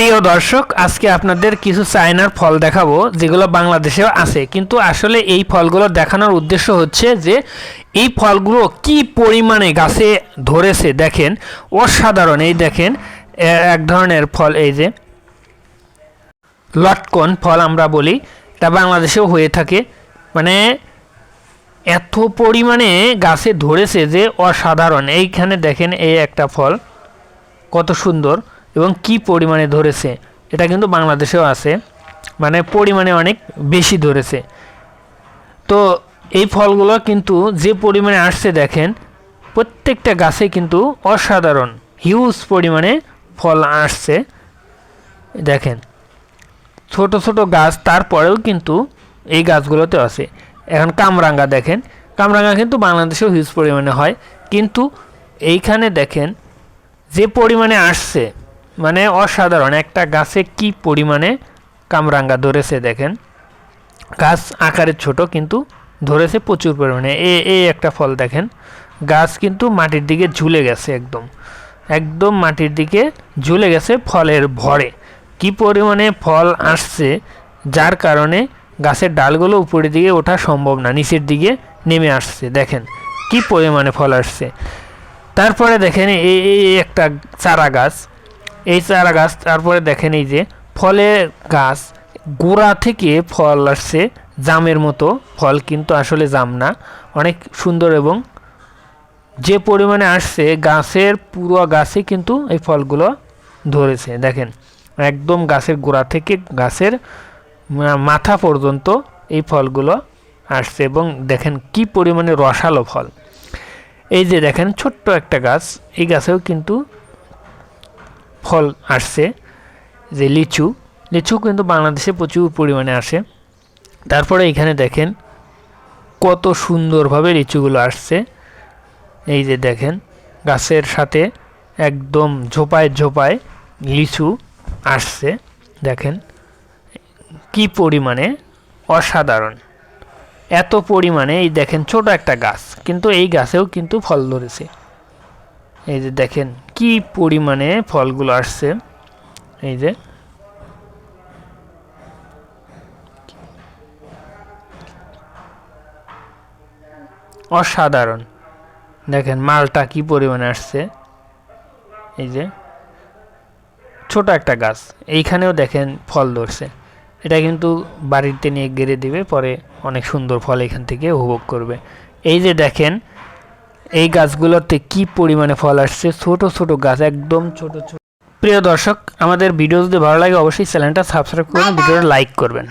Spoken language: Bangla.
প্রিয় দর্শক, আজকে আপনাদের কিছু চায়নার ফল দেখাবো যেগুলো বাংলাদেশেও আছে, কিন্তু আসলে এই ফলগুলো দেখানোর উদ্দেশ্য হচ্ছে যে এই ফলগুলো কি পরিমাণে গাছে ধরেছে দেখেন, অসাধারণ। এই দেখেন এক ধরনের ফল, এই যে লটকন ফল আমরা বলি, এটা বাংলাদেশেও হয়ে থাকে। মানে এত পরিমাণে গাছে ধরেছে যে অসাধারণ। এইখানে দেখেন এই একটা ফল কত সুন্দর এবং কি পরিমাণে ধরেছে। এটা কিন্তু বাংলাদেশেও আছে, মানে পরিমাণে অনেক বেশি ধরেছে। তো এই ফলগুলো কিন্তু যে পরিমাণে আসছে দেখেন, প্রত্যেকটা গাছে কিন্তু অসাধারণ হিউজ পরিমাণে ফল আসছে। দেখেন ছোট ছোট গাছ, তারপরেও কিন্তু এই গাছগুলোতে আছে। এখন কামরাঙ্গা দেখেন, কামরাঙ্গা কিন্তু বাংলাদেশেও হিউজ পরিমাণে হয়, কিন্তু এইখানে দেখেন যে পরিমাণে আসছে, মানে অসাধারণ। একটা গাছে কি পরিমাণে কামরাঙ্গা ধরেছে দেখেন। গাছ আকারে ছোট কিন্তু ধরেছে প্রচুর পরিমাণে। এই একটা ফল দেখেন, গাছ কিন্তু মাটির দিকে ঝুলে গেছে, একদম একদম মাটির দিকে ঝুলে গেছে ফলের ভরে। কি পরিমাণে ফল আসছে, যার কারণে গাছের ডালগুলো উপরের দিকে ওঠা সম্ভব না, নিচের দিকে নেমে আসছে। দেখেন কি পরিমাণে ফল আসছে। তারপরে দেখেন এই একটা চারা গাছ, এই চারা গাছ। তারপরে দেখেন এই যে ফলের গাছ, গোড়া থেকে ফল আসছে জামের মতো ফল, কিন্তু আসলে জাম না, অনেক সুন্দর। এবং যে পরিমাণে আসছে গাছের পুরো গাছে কিন্তু এই ফলগুলো ধরেছে। দেখেন একদম গাছের গোড়া থেকে গাছের মাথা পর্যন্ত এই ফলগুলো আসছে, এবং দেখেন কি পরিমাণে রসালো ফল। এই যে দেখেন ছোট্ট একটা গাছ, এই গাছেও কিন্তু ফল আসছে। যে লিচু, লিচু কিন্তু বাংলাদেশে প্রচুর পরিমাণে আসে। তারপরে এখানে দেখেন কত সুন্দরভাবে লিচুগুলো আসছে। এই যে দেখেন গাছের সাথে একদম ঝোপায় ঝোপায় লিচু আসছে। দেখেন কি পরিমাণে অসাধারণ, এত পরিমাণে। এই দেখেন ছোট একটা গাছ, কিন্তু এই গাছেও কিন্তু ফল ধরেছে। এই যে দেখেন কি পরিমাণে ফলগুলো আসছে। এই যে অসাধারণ, দেখেন মালটা কি পরিমাণে আসছে। এই যে ছোট একটা গাছ, এইখানেও দেখেন ফল ধরছে। এটা কিন্তু বাড়িতে নিয়ে গেড়ে দিবে, পরে অনেক সুন্দর ফল এখান থেকে উপভোগ করবে। এই যে দেখেন এই গাছগুলোতে কি পরিমাণে ফল আসছে, ছোট ছোট গাছ, একদম ছোট ছোট। প্রিয় দর্শক, আমাদের ভিডিও যদি ভালো লাগে অবশ্যই চ্যানেলটা সাবস্ক্রাইব করবেন, ভিডিওটা লাইক করবেন।